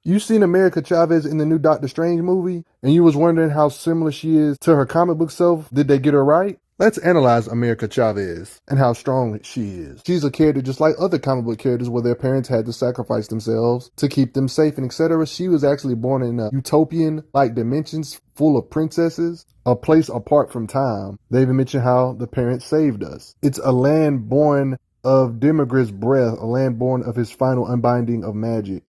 You seen America Chavez in the new Doctor Strange movie, and you was wondering how similar she is to her comic book self? Did they get her right? Let's analyze America Chavez and how strong she is. She's a character just like other comic book characters where their parents had to sacrifice themselves to keep them safe and etc. She was actually born in a utopian-like dimensions full of princesses, a place apart from time. They even mention how the parents saved us. It's a land born of Demogorgon's breath, a land born of his final unbinding of magic,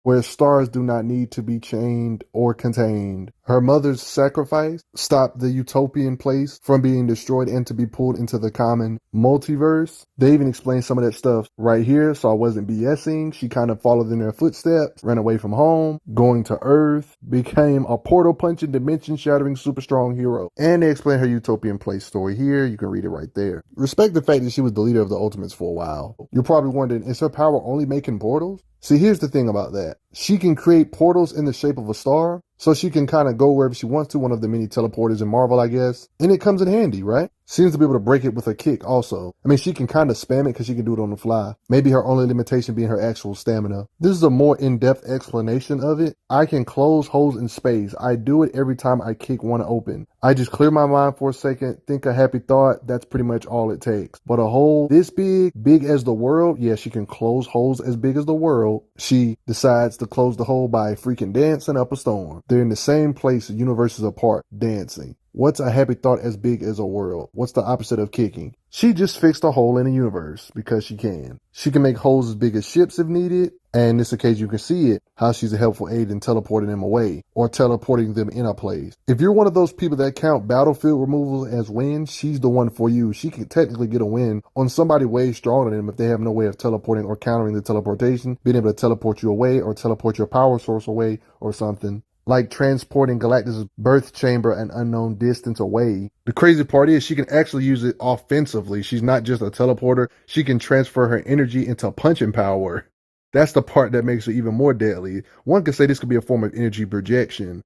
where stars do not need to be chained or contained. Her mother's sacrifice stopped the utopian place from being destroyed and to be pulled into the common multiverse. They even explain some of that stuff right here, so I wasn't BSing. She kind of followed in their footsteps, ran away from home, going to Earth, became a portal-punching, dimension-shattering, super strong hero. And they explain her utopian place story here. You can read it right there. Respect the fact that she was the leader of the Ultimates for a while. You're probably wondering, is her power only making portals? See, here's the thing about that. She can create portals in the shape of a star, so she can kind of go wherever she wants to, one of the many teleporters in Marvel, I guess. And it comes in handy, right? Seems to be able to break it with a kick also. I mean, she can kind of spam it because she can do it on the fly. Maybe her only limitation being her actual stamina. This is a more in-depth explanation of it. I can close holes in space. I do it every time I kick one open. I just clear my mind for a second, think a happy thought. That's pretty much all it takes. But a hole this big, big as the world, yeah, she can close holes as big as the world. She decides to close the hole by freaking dancing up a storm. They're in the same place, universes apart, dancing. What's a happy thought as big as a world? What's the opposite of kicking? She just fixed a hole in the universe because she can. She can make holes as big as ships if needed. And this occasion you can see it, how she's a helpful aid in teleporting them away or teleporting them in a place. If you're one of those people that count battlefield removals as wins, she's the one for you. She can technically get a win on somebody way stronger than them if they have no way of teleporting or countering the teleportation, being able to teleport you away or teleport your power source away or something. Like transporting Galactus' birth chamber an unknown distance away. The crazy part is she can actually use it offensively. She's not just a teleporter. She can transfer her energy into punching power. That's the part that makes her even more deadly. One could say this could be a form of energy projection.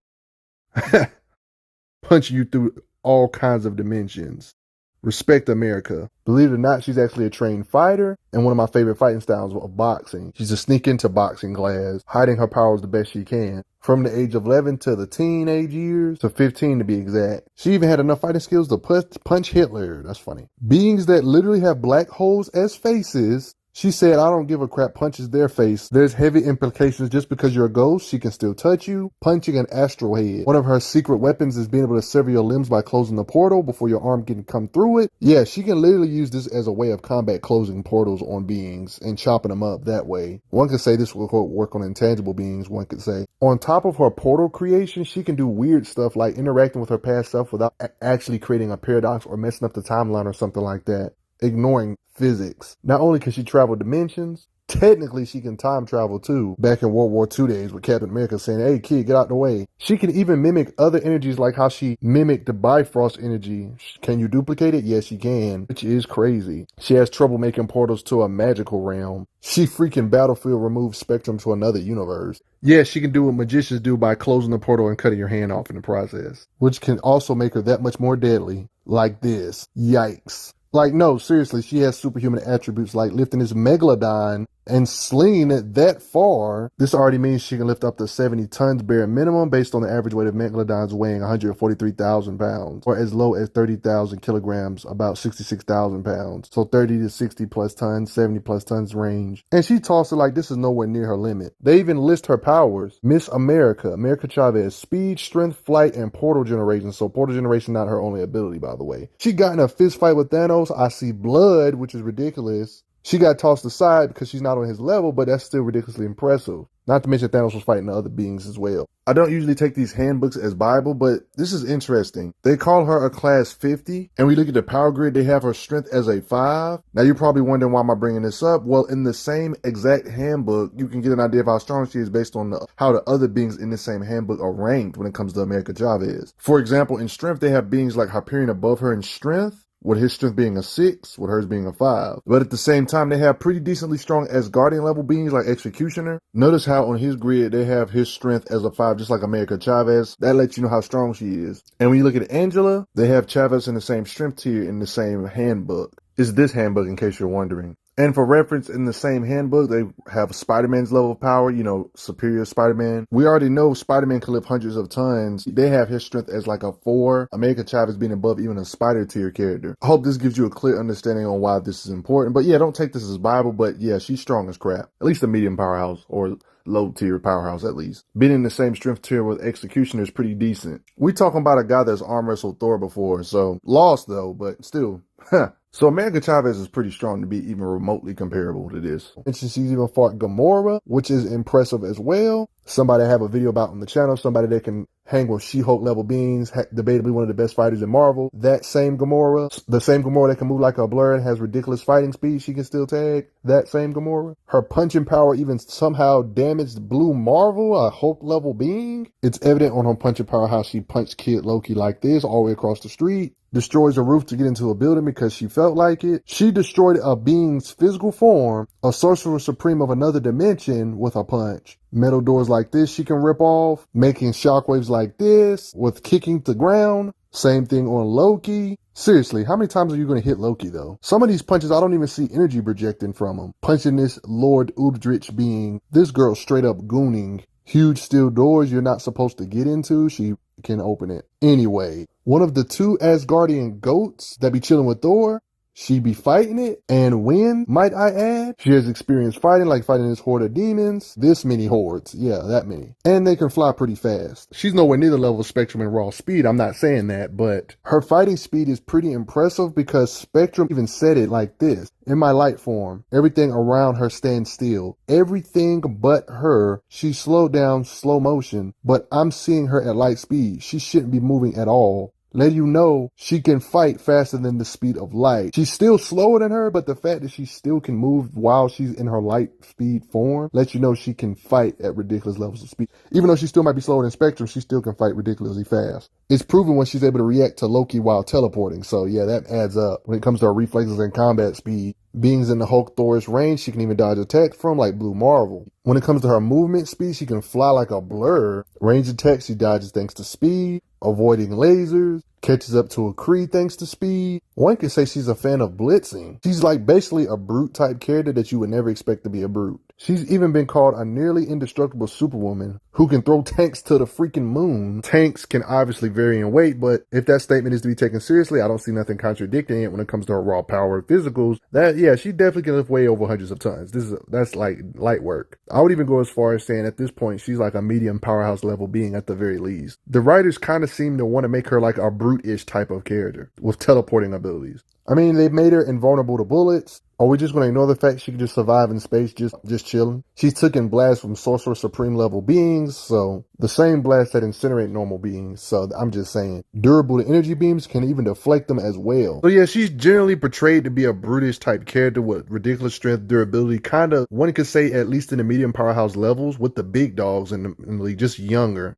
Punching you through all kinds of dimensions. Respect America. Believe it or not, she's actually a trained fighter and one of my favorite fighting styles of boxing. She's a sneak into boxing class, hiding her powers the best she can. From the age of 11 to the teenage years, to 15 to be exact. She even had enough fighting skills to punch Hitler. That's funny. Beings that literally have black holes as faces. She said, I don't give a crap, punches their face. There's heavy implications. Just because you're a ghost, she can still touch you. Punching an astral head. One of her secret weapons is being able to sever your limbs by closing the portal before your arm can come through it. Yeah, she can literally use this as a way of combat closing portals on beings and chopping them up that way. One could say this will work on intangible beings, one could say. On top of her portal creation, she can do weird stuff like interacting with her past self without actually creating a paradox or messing up the timeline or something like that. Ignoring physics. Not only can she travel dimensions, technically she can time travel too. Back in World War II days with Captain America saying, hey kid, get out the way. She can even mimic other energies like how she mimicked the Bifrost energy. Can you duplicate it? Yes, she can, which is crazy. She has trouble making portals to a magical realm. She freaking battlefield removes spectrum to another universe. Yeah, she can do what magicians do by closing the portal and cutting your hand off in the process, which can also make her that much more deadly. Like this. Yikes. Like, no, seriously, she has superhuman attributes like lifting this megalodon and slinging it that far. This already means she can lift up to 70 tons bare minimum based on the average weight of megalodons weighing 143,000 pounds, or as low as 30,000 kilograms, about 66,000 pounds. So 30 to 60 plus tons, 70 plus tons range. And she tossed it like this is nowhere near her limit. They even list her powers. Miss America, America Chavez, speed, strength, flight, and portal generation. So portal generation not her only ability, by the way. She got in a fist fight with Thanos. I see blood, which is ridiculous. She got tossed aside because she's not on his level, but that's still ridiculously impressive. Not to mention Thanos was fighting other beings as well. I don't usually take these handbooks as Bible, but this is interesting. They call her a class 50, and we look at the power grid, they have her strength as a 5. Now you're probably wondering why am I bringing this up? Well, in the same exact handbook, you can get an idea of how strong she is based on how the other beings in the same handbook are ranked when it comes to America Chavez. For example, in strength, they have beings like Hyperion above her in strength, with his strength being a 6, with hers being a 5. But at the same time, they have pretty decently strong Asgardian level beings like Executioner. Notice how on his grid, they have his strength as a 5, just like America Chavez. That lets you know how strong she is. And when you look at Angela, they have Chavez in the same strength tier in the same handbook. It's this handbook in case you're wondering. And for reference, in the same handbook, they have Spider-Man's level of power, superior Spider-Man. We already know Spider-Man can lift hundreds of tons. They have his strength as like a 4. America Chavez being above even a Spider tier character. I hope this gives you a clear understanding on why this is important. But yeah, don't take this as Bible, but yeah, she's strong as crap. At least a medium powerhouse, or low tier powerhouse at least. Being in the same strength tier with Executioner is pretty decent. We talking about a guy that's arm wrestled Thor before, so lost though, but still. So America Chavez is pretty strong to be even remotely comparable to this. And she's even fought Gamora, which is impressive as well. Somebody I have a video about on the channel, somebody that can hang with She-Hulk level beings, debatably one of the best fighters in Marvel. That same Gamora, the same Gamora that can move like a blur and has ridiculous fighting speed, she can still tag. That same Gamora. Her punching power even somehow damaged Blue Marvel, a Hulk level being. It's evident on her punching power how she punched Kid Loki like this all the way across the street. Destroys a roof to get into a building because she felt like it. She destroyed a being's physical form, a sorcerer supreme of another dimension, with a punch. Metal doors like this she can rip off, making shockwaves like this, with kicking the ground. Same thing on Loki. Seriously, how many times are you going to hit Loki though? Some of these punches, I don't even see energy projecting from them. Punching this Lord Uldrich being, this girl straight up gooning. Huge steel doors you're not supposed to get into, she can open it. Anyway, one of the 2 Asgardian goats that be chilling with Thor, she be fighting it and win, might I add. She has experience fighting, like fighting this horde of demons. This many hordes. Yeah, that many. And they can fly pretty fast. She's nowhere near the level of Spectrum and raw speed. I'm not saying that, but her fighting speed is pretty impressive because Spectrum even said it like this. In my light form, everything around her stands still. Everything but her. She slowed down slow motion, but I'm seeing her at light speed. She shouldn't be moving at all. Let you know she can fight faster than the speed of light. She's still slower than her, but the fact that she still can move while she's in her light speed form lets you know she can fight at ridiculous levels of speed. Even though she still might be slower than Spectrum, she still can fight ridiculously fast. It's proven when she's able to react to Loki while teleporting, so yeah, that adds up. When it comes to her reflexes and combat speed, beings in the Hulk Thor's range, she can even dodge attacks from, like Blue Marvel. When it comes to her movement speed, she can fly like a blur. Range attacks, she dodges thanks to speed, avoiding lasers, catches up to a Kree thanks to speed. One could say she's a fan of blitzing. She's like basically a brute type character that you would never expect to be a brute. She's even been called a nearly indestructible superwoman who can throw tanks to the freaking moon. Tanks can obviously vary in weight, but if that statement is to be taken seriously, I don't see nothing contradicting it when it comes to her raw power physicals. That, yeah, she definitely can lift way over hundreds of tons. That's like light work. I would even go as far as saying at this point, she's like a medium powerhouse level being at the very least. The writers kind of seem to want to make her like a brute-ish type of character with teleporting abilities. I mean, they've made her invulnerable to bullets. Are we just going to ignore the fact she can just survive in space just chilling? She's taking blasts from Sorcerer Supreme level beings, so the same blasts that incinerate normal beings. So I'm just saying, durable to energy beams can even deflect them as well. So yeah, she's generally portrayed to be a brutish type character with ridiculous strength, durability, kind of, one could say at least in the medium powerhouse levels with the big dogs in the league, just younger.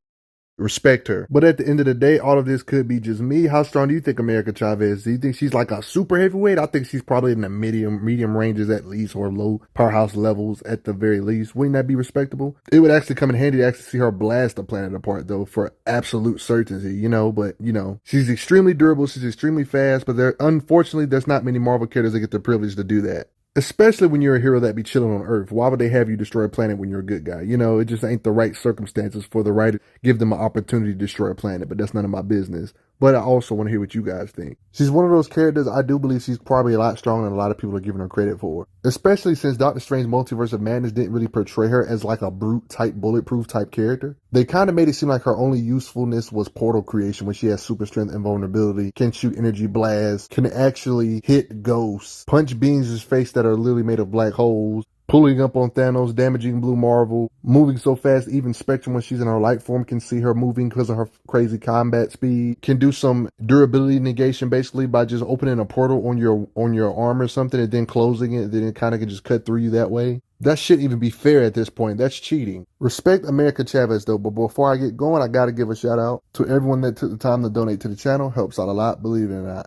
Respect her. But at the end of the day, all of this could be just me. How strong do you think America Chavez is? Do you think she's like a super heavyweight? I think she's probably in the medium ranges at least, or low powerhouse levels at the very least. Wouldn't that be respectable? It would actually come in handy to actually see her blast the planet apart though, for absolute certainty, but she's extremely durable, she's extremely fast, but unfortunately there's not many Marvel characters that get the privilege to do that. Especially when you're a hero that be chilling on Earth. Why would they have you destroy a planet when you're a good guy? It just ain't the right circumstances for the writer to give them an opportunity to destroy a planet, but that's none of my business. But I also want to hear what you guys think. She's one of those characters I do believe she's probably a lot stronger than a lot of people are giving her credit for. Especially since Doctor Strange Multiverse of Madness didn't really portray her as like a brute type, bulletproof type character. They kind of made it seem like her only usefulness was portal creation when she has super strength and vulnerability, can shoot energy blasts, can actually hit ghosts, punch beings' face that are literally made of black holes, pulling up on Thanos, damaging Blue Marvel, moving so fast even Spectrum when she's in her light form can see her moving because of her crazy combat speed, can do some durability negation basically by just opening a portal on your arm or something and then closing it, then it kind of can just cut through you that way. That shouldn't even be fair at this point. That's cheating. Respect America Chavez though, but before I get going, I gotta give a shout out to everyone that took the time to donate to the channel. Helps out a lot, believe it or not.